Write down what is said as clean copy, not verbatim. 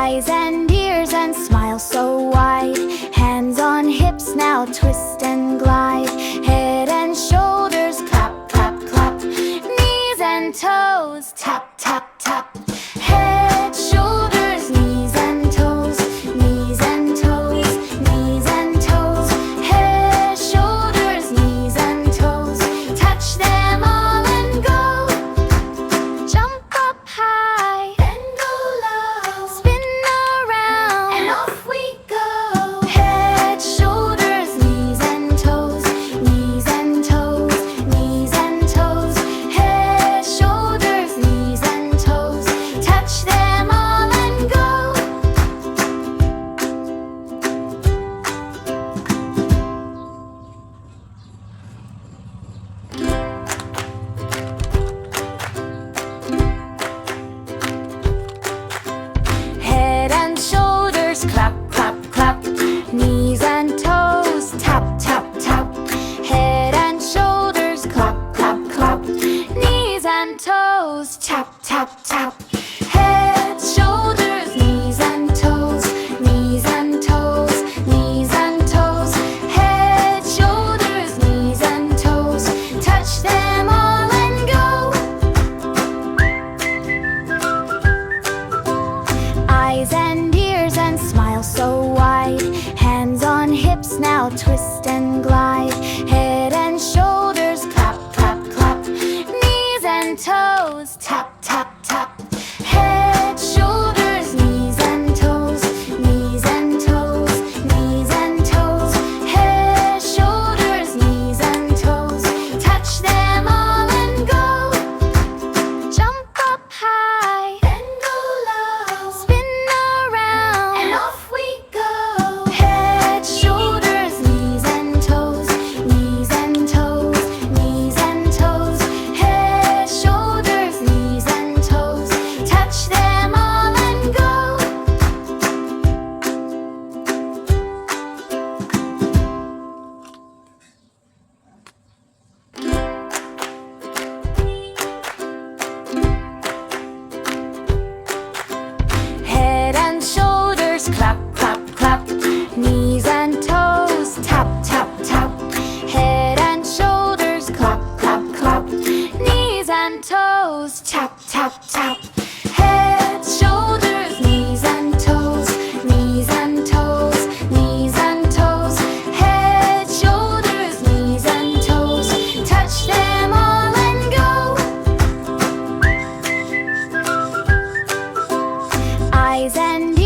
Eyes and ears and smile so wide. Hands on hips, now twist and glide. Head and shoulders, clap, clap, clap. Knees and toes, tap, tap, tap. Head, shoulders, knees and toes. Knees and toes, knees and toes. Head, shoulders, knees and toes. Touch them all and go. Jump up high, then go low. Spin around, and off we go. Head, shoulders, knees and toes. Knees and toes, knees and toes. Head, shoulders, knees and toes. Touch them all and go. Head and shoulders, clap, clap, clap. Knees and toes, tap, tap, tap. Head and shoulders, clap, clap, clap. Knees and toes, tap, tap, tap. Head, shoulders, knees and toes. Knees and toes, knees and toes. Head, shoulders, knees and toes. Touch them all and go. Eyes and ears and smile so wide. Hands on hips, now twist and glide. Head and shoulders, clap, clap, clap. Knees and toes, tap, tap, tap. Head, shoulders, knees and toes. Knees and toes, knees and toes. Head, shoulders, knees and toes. Touch them all and go. Jump up high, then go low. Spin around, and off we go. Head, shoulders, knees and toes. Knees and toes, knees and toes. Head, shoulders, knees and toes. Touch them all and go. Head and shoulders, clap, clap, clap. Knees and toes, tap, tap, tap. Head and shoulders, clap, clap, clap. Knees and toes, tap, tap, tap. Head, shoulders, knees and toes. Knees and toes, knees and toes. Head, shoulders, knees and toes. Touch them all and go. Eyes and